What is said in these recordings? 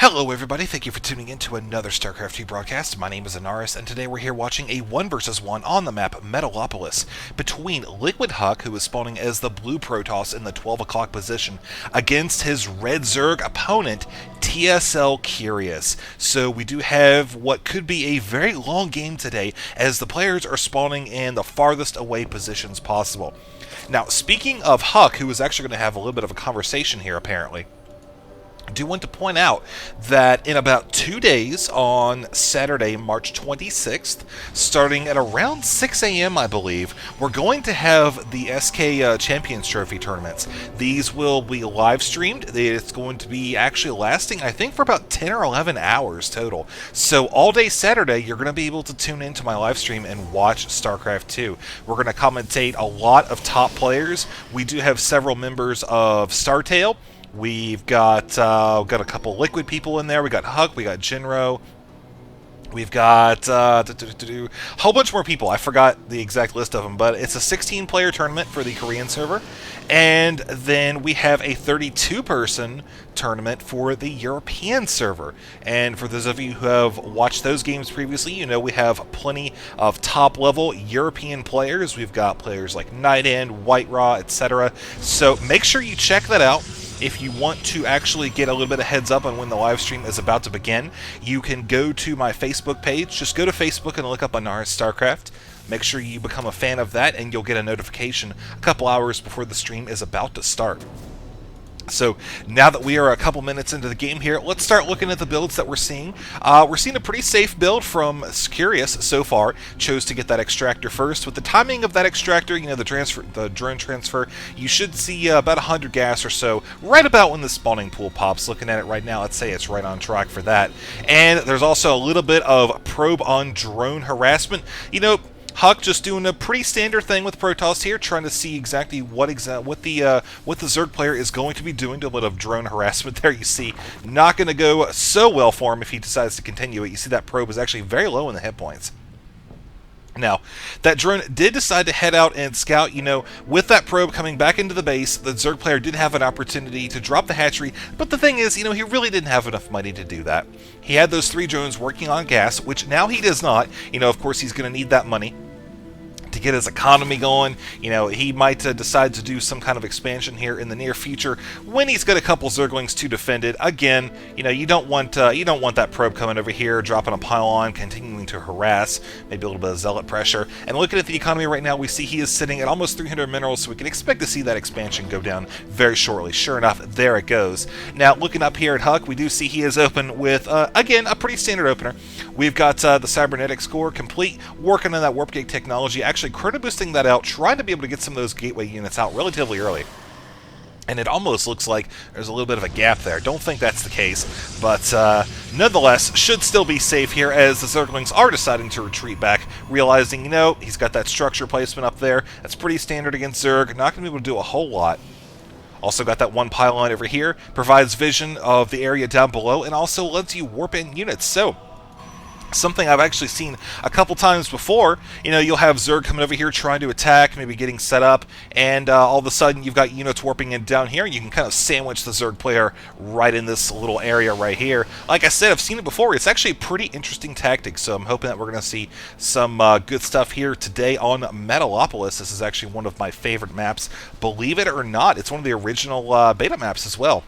Hello everybody, thank you for tuning in to another Starcraft 2 broadcast. My name is Ahnaris, and today we're here watching a 1 versus 1 on the map Metalopolis between LiquidHuK, who is spawning as the blue Protoss in the 12 o'clock position, against his red Zerg opponent, TSLCurious. So we do have what could be a very long game today, as the players are spawning in the farthest away positions possible. Now, speaking of Huck, who is actually going to have a little bit of a conversation here apparently, I do want to point out that in about 2 days, on Saturday, March 26th, starting at around 6 a.m., I believe, we're going to have the SK Champions Trophy tournaments. These will be live streamed. It's going to be actually lasting, I think, for about 10 or 11 hours total. So all day Saturday, you're going to be able to tune into my live stream and watch StarCraft 2. We're going to commentate a lot of top players. We do have several members of StarTale. We've got a couple Liquid people in there. We got Huck, we got Jinro. We've got a whole bunch more people. I forgot the exact list of them, but it's a 16-player tournament for the Korean server. And then we have a 32-person tournament for the European server. And for those of you who have watched those games previously, you know we have plenty of top-level European players. We've got players like Night End, White Raw, etc. So make sure you check that out. If you want to actually get a little bit of heads up on when the live stream is about to begin, you can go to my Facebook page. Just go to Facebook and look up Ahnaris Starcraft. Make sure you become a fan of that, and you'll get a notification a couple hours before the stream is about to start. So now that we are a couple minutes into the game here, let's start looking at the builds that we're seeing. We're seeing a pretty safe build from TSLCurious so far. Chose to get that extractor first. With the timing of that extractor, you know, the drone transfer, you should see about 100 gas or so right about when the spawning pool pops. Looking at it right now, let's say it's right on track for that. And there's also a little bit of probe on drone harassment. You know, Huck just doing a pretty standard thing with Protoss here, trying to see exactly what the Zerg player is going to be doing. To a bit of drone harassment there, you see. Not going to go so well for him if he decides to continue it. You see that probe is actually very low in the hit points. Now, that drone did decide to head out and scout. You know, with that probe coming back into the base, the Zerg player did have an opportunity to drop the hatchery, but the thing is, you know, he really didn't have enough money to do that. He had those 3 drones working on gas, which now he does not. You know, of course, he's going to need that money to get his economy going. You know, he might decide to do some kind of expansion here in the near future when he's got a couple Zerglings to defend it. Again, you know, you don't want that probe coming over here, dropping a pylon, continuing to harass, maybe a little bit of zealot pressure. And looking at the economy right now, we see he is sitting at almost 300 minerals, so we can expect to see that expansion go down very shortly. Sure enough, there it goes. Now, looking up here at Huck, we do see he is open with, again, a pretty standard opener. We've got the cybernetics core complete, working on that warp gate technology, actually credit boosting that out, trying to be able to get some of those gateway units out relatively early. And it almost looks like there's a little bit of a gap there. Don't think that's the case, but nonetheless, should still be safe here as the Zerglings are deciding to retreat back, realizing, you know, he's got that structure placement up there. That's pretty standard against Zerg. Not going to be able to do a whole lot. Also got that one pylon over here, provides vision of the area down below, and also lets you warp in units. So, something I've actually seen a couple times before. You know, you'll have Zerg coming over here trying to attack, maybe getting set up, and all of a sudden you've got units warping in down here, and you can kind of sandwich the Zerg player right in this little area right here. Like I said, I've seen it before. It's actually a pretty interesting tactic, so I'm hoping that we're going to see some good stuff here today on Metalopolis. This is actually one of my favorite maps. Believe it or not, it's one of the original beta maps as well.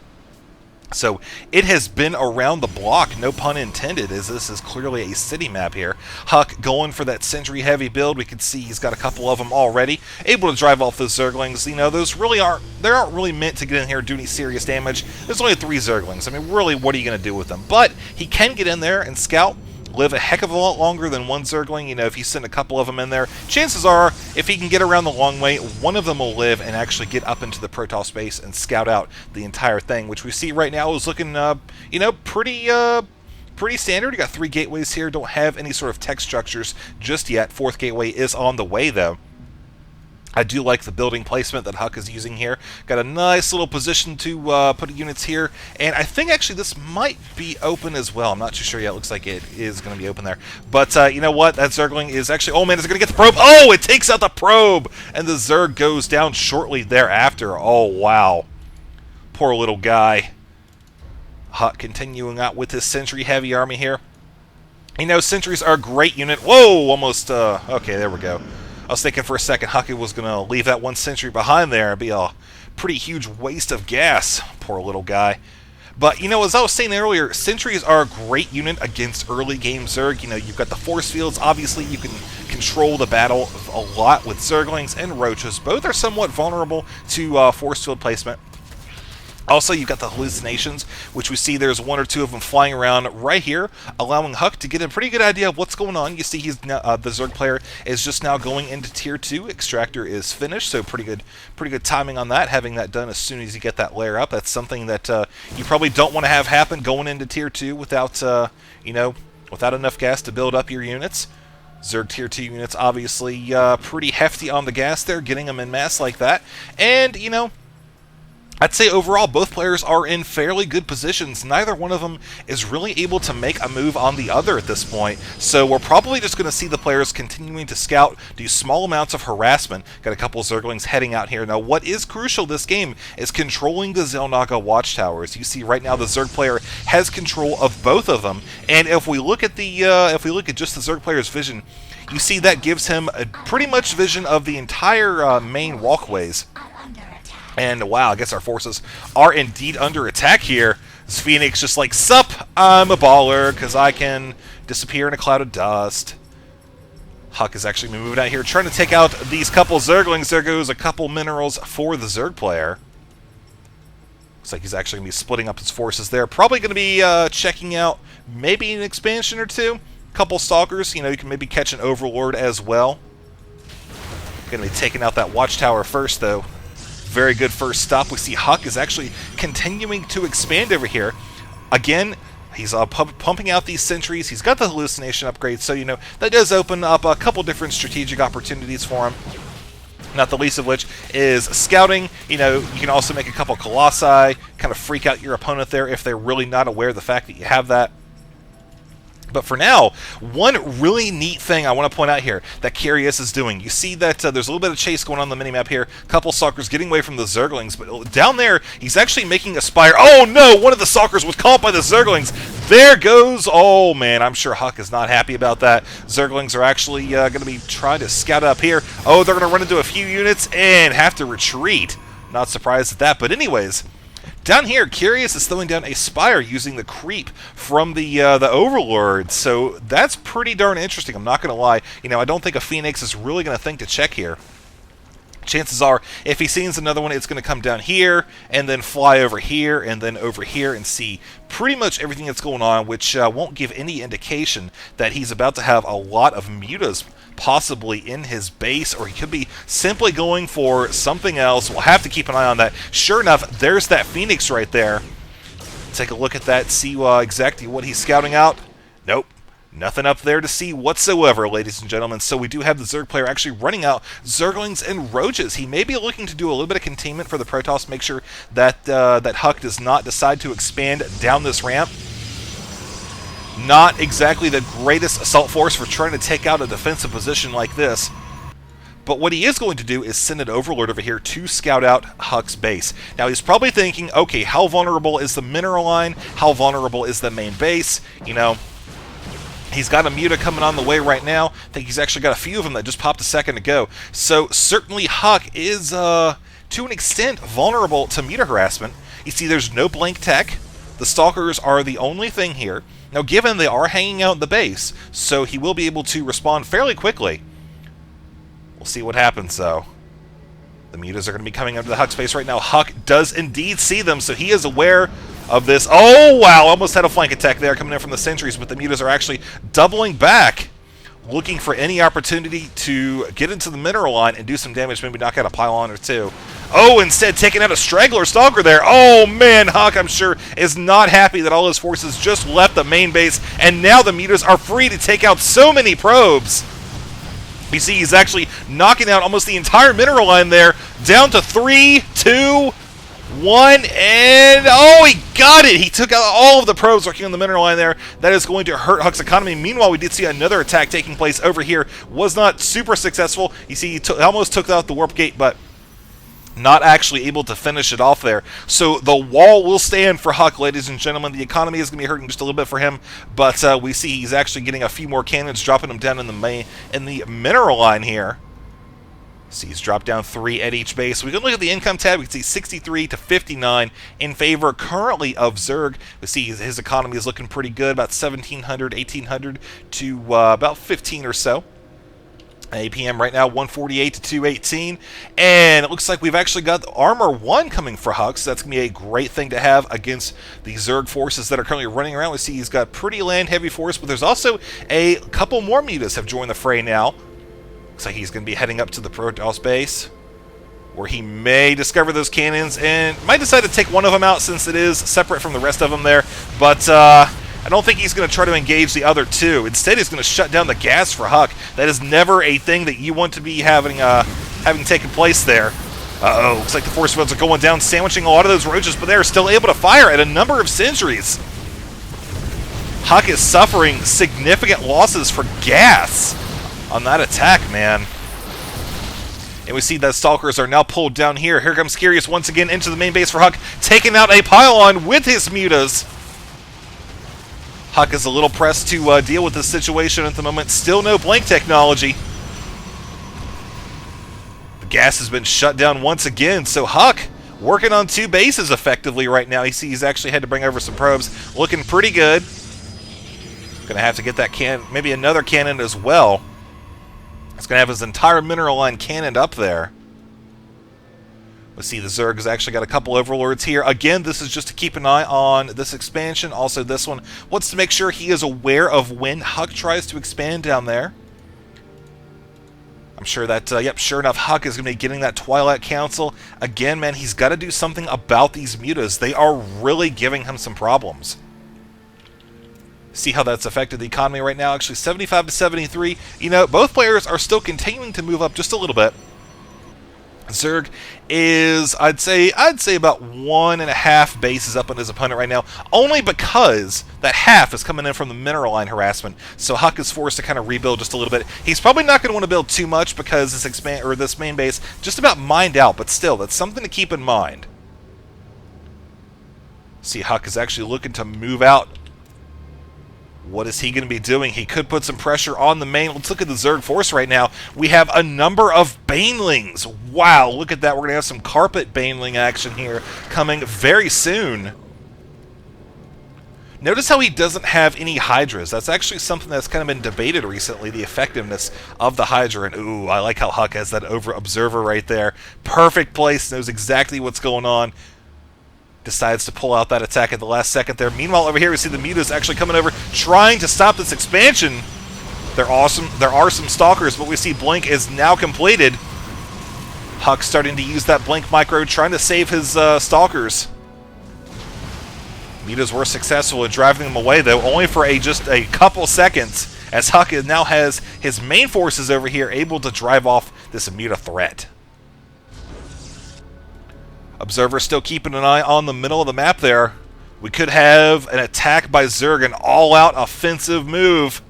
So it has been around the block, no pun intended, as this is clearly a city map here. Huck going for that sentry-heavy build. We can see he's got a couple of them already, able to drive off those Zerglings. You know, those really aren't really meant to get in here and do any serious damage. There's only 3 Zerglings. I mean, really, what are you going to do with them? But he can get in there and scout, live a heck of a lot longer than one Zergling. You know, if you send a couple of them in there, chances are, if he can get around the long way, one of them will live and actually get up into the Protoss base and scout out the entire thing, which we see right now is looking, you know, pretty standard. You got 3 gateways here, don't have any sort of tech structures just yet. 4th gateway is on the way, though. I do like the building placement that Huck is using here. Got a nice little position to put units here, and I think actually this might be open as well. I'm not too sure yet. It looks like it is going to be open there. But you know what? That Zergling is actually... Oh man, is it going to get the probe? Oh, it takes out the probe! And the Zerg goes down shortly thereafter. Oh, wow. Poor little guy. LiquidHuK continuing out with his Sentry heavy army here. You know, Sentries are a great unit. Whoa, almost, okay, there we go. I was thinking for a second Huck was going to leave that one Sentry behind there. It'd be a pretty huge waste of gas. Poor little guy. But, you know, as I was saying earlier, Sentries are a great unit against early game Zerg. You know, you've got the force fields. Obviously, you can control the battle a lot with Zerglings and Roaches. Both are somewhat vulnerable to force field placement. Also, you've got the hallucinations, which we see there's one or two of them flying around right here, allowing Huck to get a pretty good idea of what's going on. You see he's now, the Zerg player is just now going into Tier 2. Extractor is finished, so pretty good timing on that, having that done as soon as you get that layer up. That's something that you probably don't want to have happen going into Tier 2 without, you know, without enough gas to build up your units. Zerg Tier 2 units obviously pretty hefty on the gas there, getting them en masse like that. And, you know, I'd say overall both players are in fairly good positions. Neither one of them is really able to make a move on the other at this point. So we're probably just going to see the players continuing to scout, do small amounts of harassment. Got a couple of Zerglings heading out here. Now what is crucial this game is controlling the xel'naga watchtowers. You see right now the Zerg player has control of both of them. And if we look at the just the Zerg player's vision, you see that gives him a pretty much vision of the entire main walkways. And wow, I guess our forces are indeed under attack here. This Phoenix just like, sup, I'm a baller, because I can disappear in a cloud of dust. Huck is actually moving out here, trying to take out these couple Zerglings. There goes a couple minerals for the Zerg player. Looks like he's actually going to be splitting up his forces there. Probably going to be checking out maybe an expansion or two. Couple Stalkers, you know, you can maybe catch an Overlord as well. Going to be taking out that watchtower first, though. Very good first stop. We see Huck is actually continuing to expand over here. Again, he's pumping out these sentries. He's got the hallucination upgrade, so, you know, that does open up a couple different strategic opportunities for him. Not the least of which is scouting. You know, you can also make a couple Colossi, kind of freak out your opponent there if they're really not aware of the fact that you have that. But for now, one really neat thing I want to point out here that Curious is doing. You see that there's a little bit of chase going on the minimap here. A couple Stalkers getting away from the Zerglings, but down there, he's actually making a spire. Oh no, one of the Stalkers was caught by the Zerglings. There goes, oh man, I'm sure Huck is not happy about that. Zerglings are actually going to be trying to scout up here. Oh, they're going to run into a few units and have to retreat. Not surprised at that, but anyways, down here, Curious is throwing down a spire using the creep from the Overlord, so that's pretty darn interesting, I'm not going to lie. You know, I don't think a Phoenix is really going to think to check here. Chances are, if he sees another one, it's going to come down here, and then fly over here, and then over here, and see pretty much everything that's going on, which won't give any indication that he's about to have a lot of mutas possibly in his base, or he could be simply going for something else. We'll have to keep an eye on that. Sure enough, there's that Phoenix right there. Take a look at that, see exactly what he's scouting out. Nope. Nothing up there to see whatsoever, ladies and gentlemen. So we do have the Zerg player actually running out Zerglings and Roaches. He may be looking to do a little bit of containment for the Protoss, make sure that that Huck does not decide to expand down this ramp. Not exactly the greatest assault force for trying to take out a defensive position like this. But what he is going to do is send an Overlord over here to scout out Huck's base. Now he's probably thinking, okay, how vulnerable is the mineral line? How vulnerable is the main base? You know, he's got a Muta coming on the way right now. I think he's actually got a few of them that just popped a second ago. So certainly Huck is, to an extent, vulnerable to Muta harassment. You see there's no blank tech. The Stalkers are the only thing here. Now given they are hanging out in the base, so he will be able to respond fairly quickly. We'll see what happens though. The Mutas are going to be coming up to the Huck space right now. Huck does indeed see them, so he is aware of this. Oh, wow, almost had a flank attack there coming in from the sentries, but the Mutas are actually doubling back, looking for any opportunity to get into the mineral line and do some damage, maybe knock out a pylon or two. Oh, instead taking out a straggler Stalker there. Oh, man, Huck, I'm sure, is not happy that all his forces just left the main base, and now the Mutas are free to take out so many probes. You see, he's actually knocking out almost the entire mineral line there, down to 3, 2, 1, and oh, he got it! He took out all of the probes working on the mineral line there. That is going to hurt Huck's economy. Meanwhile, we did see another attack taking place over here. Was not super successful. You see, he almost took out the warp gate, but not actually able to finish it off there. So the wall will stand for HuK, ladies and gentlemen. The economy is going to be hurting just a little bit for him, but we see he's actually getting a few more cannons, dropping them down in the mineral line here. See, he's dropped down 3 at each base. We can look at the income tab. We can see 63 to 59 in favor currently of Zerg. We see his economy is looking pretty good, about 1,700, 1,800 to about 15 or so. APM right now 148 to 218, and it looks like we've actually got Armor 1 coming for HuK, so that's going to be a great thing to have against the Zerg forces that are currently running around. We see he's got pretty land-heavy force, but there's also a couple more mutas have joined the fray now. Looks like he's going to be heading up to the Protoss base, where he may discover those cannons, and might decide to take one of them out since it is separate from the rest of them there, but I don't think he's going to try to engage the other two. Instead, he's going to shut down the gas for HuK. That is never a thing that you want to be having taken place there. Uh-oh, looks like the force fields are going down, sandwiching a lot of those roaches, but they're still able to fire at a number of centuries. HuK is suffering significant losses for gas on that attack, man. And we see that Stalkers are now pulled down here. Here comes Curious once again into the main base for HuK, taking out a pylon with his mutas. HuK is a little pressed to deal with this situation at the moment. Still no blink technology. The gas has been shut down once again, so HuK working on 2 bases effectively right now. You see he's actually had to bring over some probes. Looking pretty good. Gonna have to get that maybe another cannon as well. He's gonna have his entire mineral line cannoned up there. Let's see, the Zerg has actually got a couple overlords here. Again, this is just to keep an eye on this expansion. Also, this one wants to make sure he is aware of when HuK tries to expand down there. I'm sure that, yep, sure enough, HuK is going to be getting that Twilight Council. Again, man, he's got to do something about these mutas. They are really giving him some problems. See how that's affected the economy right now. Actually, 75 to 73. You know, both players are still continuing to move up just a little bit. Zerg is, I'd say about 1.5 bases up on his opponent right now, only because that half is coming in from the mineral line harassment. So HuK is forced to kind of rebuild just a little bit. He's probably not going to want to build too much because this main base just about mined out, but still, that's something to keep in mind. See, HuK is actually looking to move out. What is he going to be doing? He could put some pressure on the main. Let's look at the Zerg force right now. We have a number of Banelings. Wow, look at that. We're going to have some carpet Baneling action here coming very soon. Notice how he doesn't have any Hydras. That's actually something that's kind of been debated recently, the effectiveness of the Hydra. And ooh, I like how HuK has that observer right there. Perfect place, knows exactly what's going on. Decides to pull out that attack at the last second there. Meanwhile, over here, we see the mutas actually coming over, trying to stop this expansion. They're awesome. There are some Stalkers, but we see Blink is now completed. HuK starting to use that Blink micro, trying to save his Stalkers. Mutas were successful in driving them away, though, only for just a couple seconds, as HuK now has his main forces over here able to drive off this muta threat. Observer still keeping an eye on the middle of the map there. We could have an attack by Zerg, an all-out offensive move.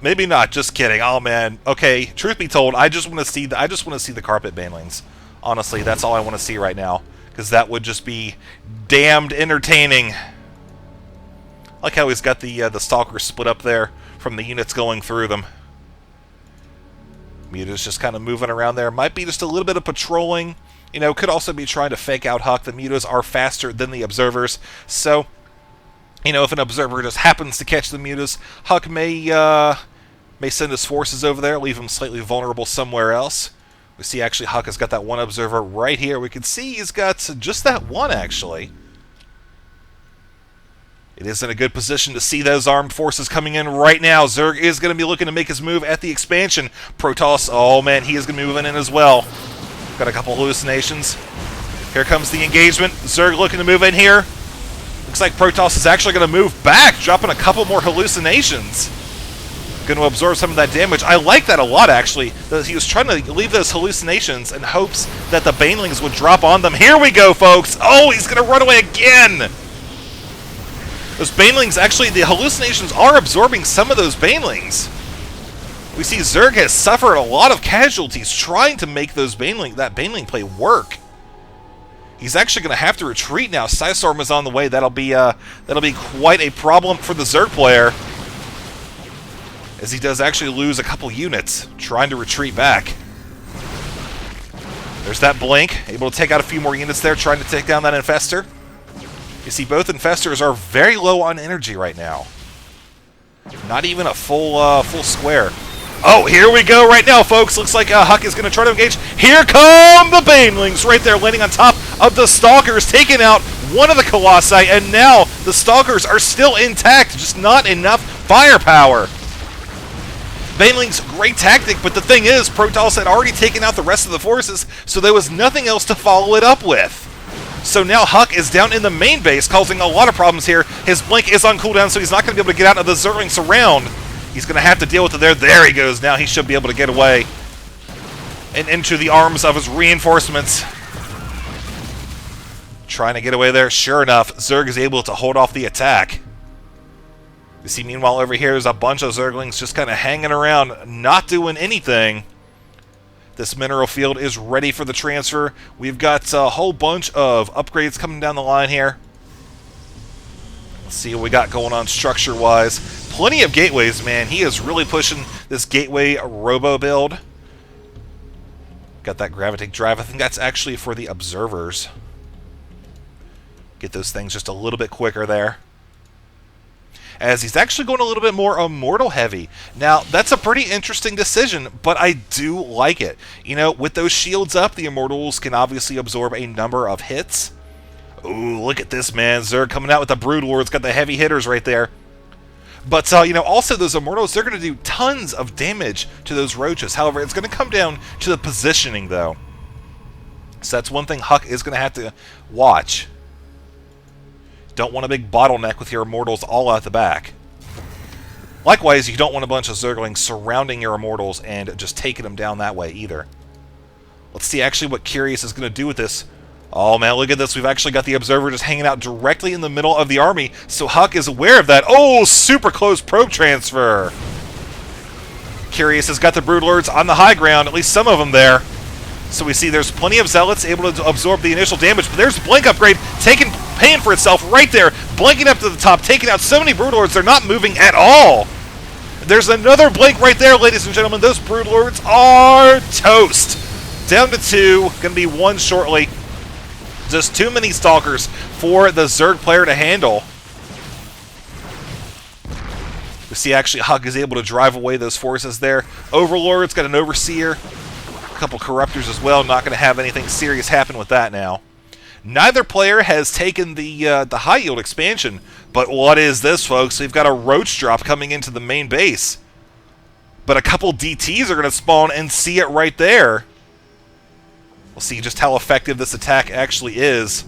Maybe not. Just kidding. Oh man. Okay. Truth be told, I just want to see the carpet Banelings. Honestly, that's all I want to see right now, because that would just be damned entertaining. I like how he's got the Stalkers split up there from the units going through them. Muta's just kind of moving around there. Might be just a little bit of patrolling. You know, could also be trying to fake out HuK. The mutas are faster than the observers. So, you know, if an observer just happens to catch the mutas, HuK may send his forces over there, leave him slightly vulnerable somewhere else. We see actually HuK has got that one observer right here. We can see he's got just that one, actually. It is in a good position to see those armed forces coming in right now. Zerg is going to be looking to make his move at the expansion. Protoss, oh man, he is going to be moving in as well. Got a couple hallucinations. Here comes the engagement. Zerg looking to move in here. Looks like Protoss is actually going to move back, dropping a couple more hallucinations. Going to absorb some of that damage. I like that a lot, actually. He was trying to leave those hallucinations in hopes that the Banelings would drop on them. Here we go, folks. Oh, he's going to run away again. Those Banelings, actually, the hallucinations are absorbing some of those Banelings. We see Zerg has suffered a lot of casualties trying to make that Baneling play work. He's actually going to have to retreat now. Psystorm is on the way. That'll be quite a problem for the Zerg player, as he does actually lose a couple units trying to retreat back. There's that Blink, able to take out a few more units there, trying to take down that Infestor. You see, both Infestors are very low on energy right now. Not even a full square. Oh, here we go right now, folks. Looks like Huck is going to try to engage. Here come the Banelings right there, landing on top of the Stalkers, taking out one of the Colossi, and now the Stalkers are still intact, just not enough firepower. Baneling's great tactic, but the thing is, Protoss had already taken out the rest of the forces, so there was nothing else to follow it up with. So now Huck is down in the main base, causing a lot of problems here. His Blink is on cooldown, so he's not going to be able to get out of the Zerling surround. He's going to have to deal with it there. There he goes. Now he should be able to get away and into the arms of his reinforcements. Trying to get away there. Sure enough, Zerg is able to hold off the attack. You see, meanwhile, over here, there's a bunch of Zerglings just kind of hanging around, not doing anything. This mineral field is ready for the transfer. We've got a whole bunch of upgrades coming down the line here. Let's see what we got going on structure-wise. Plenty of gateways, man. He is really pushing this gateway robo build. Got that gravitic drive. I think that's actually for the observers. Get those things just a little bit quicker there, as he's actually going a little bit more Immortal heavy. Now, that's a pretty interesting decision, but I do like it. You know, with those shields up, the Immortals can obviously absorb a number of hits. Ooh, look at this, man. Zerg coming out with the Broodlords, got the heavy hitters right there. But, you know, also those Immortals, they're going to do tons of damage to those Roaches. However, it's going to come down to the positioning, though. So that's one thing Huck is going to have to watch. Don't want a big bottleneck with your Immortals all out the back. Likewise, you don't want a bunch of Zerglings surrounding your Immortals and just taking them down that way either. Let's see actually what Curious is going to do with this. Oh man, look at this. We've actually got the Observer just hanging out directly in the middle of the army, so Huck is aware of that. Oh, super close probe transfer. Curious has got the Broodlords on the high ground, at least some of them there. So we see there's plenty of Zealots able to absorb the initial damage, but there's Blink upgrade paying for itself right there, blinking up to the top, taking out so many Broodlords, they're not moving at all. There's another Blink right there, ladies and gentlemen. Those Broodlords are toast. Down to 2, going to be 1 shortly. Just too many Stalkers for the Zerg player to handle. We see actually Huck is able to drive away those forces there. Overlord's got an Overseer, a couple Corruptors as well. Not going to have anything serious happen with that now. Neither player has taken the high yield expansion, but what is this, folks? We've got a Roach drop coming into the main base, but a couple DTs are going to spawn and see it right there. We'll see just how effective this attack actually is.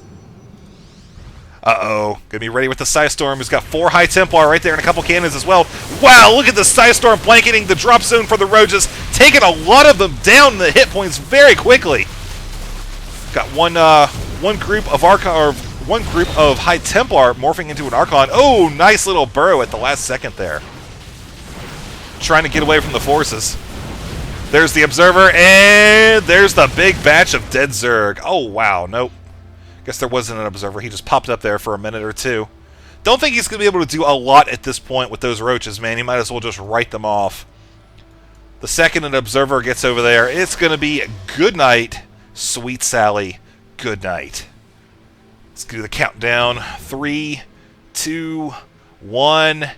Uh-oh. Gonna be ready with the Psystorm, who's got 4 High Templar right there and a couple cannons as well. Wow, look at the Psystorm blanketing the drop zone for the Roaches, taking a lot of them down the hit points very quickly. Got one group of High Templar morphing into an Archon. Oh, nice little burrow at the last second there. Trying to get away from the forces. There's the Observer, and there's the big batch of dead Zerg. Oh, wow, nope. Guess there wasn't an Observer. He just popped up there for a minute or two. Don't think he's going to be able to do a lot at this point with those Roaches, man. He might as well just write them off. The second an Observer gets over there, it's going to be good night, Sweet Sally. Good night. Let's do the countdown. 3, 2, 1,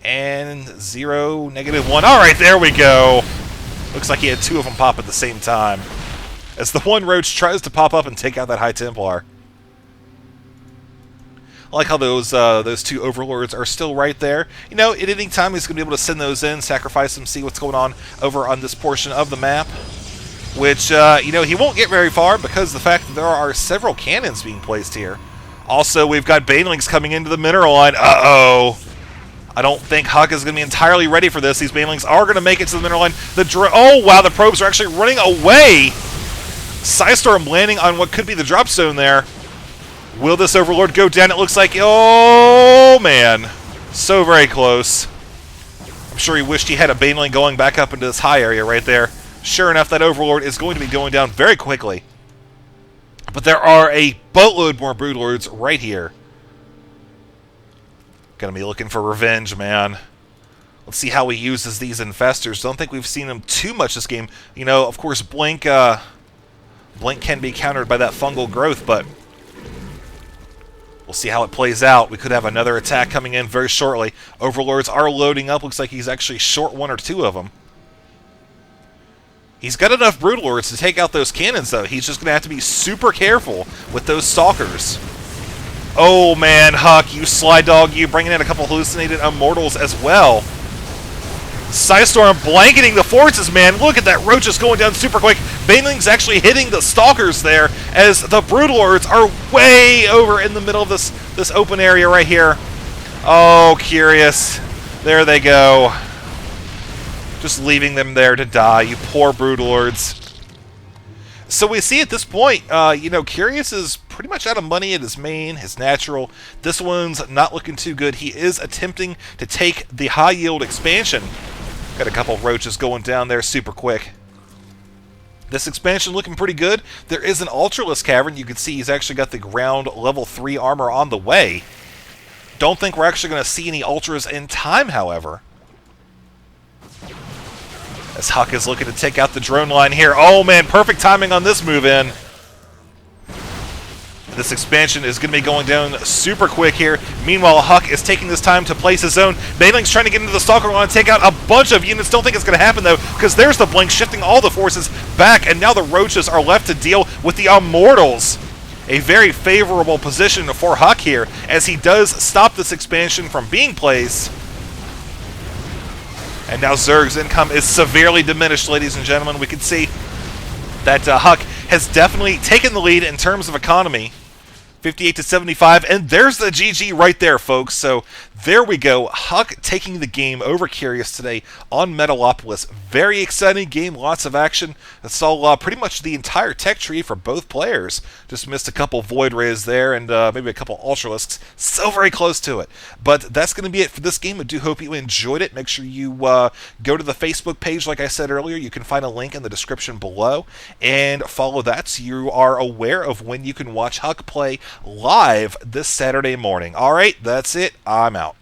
and 0, -1. All right, there we go. Looks like he had 2 of them pop at the same time, as the one Roach tries to pop up and take out that High Templar. I like how those 2 Overlords are still right there. You know, at any time he's going to be able to send those in, sacrifice them, see what's going on over on this portion of the map. Which, you know, he won't get very far because of the fact that there are several cannons being placed here. Also, we've got Banelings coming into the mineral line. Uh-oh. I don't think Huck is going to be entirely ready for this. These Banelings are going to make it to the mineral line. Oh, wow, the probes are actually running away. Psystorm landing on what could be the drop zone there. Will this Overlord go down? It looks like... Oh, man. So very close. sure he wished he had a Baneling going back up into this high area right there. Sure enough, that Overlord is going to be going down very quickly. But there are a boatload more Broodlords right here. Gonna be looking for revenge, man. Let's see how he uses these Infestors. Don't think we've seen him too much this game. You know, of course, Blink can be countered by that fungal growth, but we'll see how it plays out. We could have another attack coming in very shortly. Overlords are loading up. Looks like he's actually short one or two of them. He's got enough Broodlords to take out those cannons, though. He's just going to have to be super careful with those Stalkers. Oh, man, Huck, you sly dog, you bringing in a couple hallucinated Immortals as well. Psystorm blanketing the forces, man. Look at that Roach is going down super quick. Baneling's actually hitting the Stalkers there as the Broodlords are way over in the middle of this open area right here. Oh, Curious. There they go. Just leaving them there to die, you poor Broodlords. So we see at this point, you know, Curious is pretty much out of money at his main, his natural. This one's not looking too good. He is attempting to take the high yield expansion. Got a couple Roaches going down there super quick. This expansion looking pretty good. There is an Ultralisk Cavern. You can see he's actually got the ground level 3 armor on the way. Don't think we're actually going to see any Ultras in time, however. As Huck is looking to take out the drone line here. Oh man, perfect timing on this move in. This expansion is going to be going down super quick here. Meanwhile, Huck is taking this time to place his own. Baneling's trying to get into the Stalker line and take out a bunch of units. Don't think it's going to happen, though, because there's the Blink shifting all the forces back, and now the Roaches are left to deal with the Immortals. A very favorable position for Huck here, as he does stop this expansion from being placed. And now Zerg's income is severely diminished, ladies and gentlemen. We can see that Huck has definitely taken the lead in terms of economy. 58 to 75, and there's the GG right there, folks. So there we go. Huck taking the game over Curious today on Metalopolis. Very exciting game, lots of action. I saw pretty much the entire tech tree for both players. Just missed a couple Void Rays there and maybe a couple Ultralisks. So very close to it. But that's going to be it for this game. I do hope you enjoyed it. Make sure you go to the Facebook page, like I said earlier. You can find a link in the description below and follow that so you are aware of when you can watch Huck play live this Saturday morning. All right, that's it. I'm out.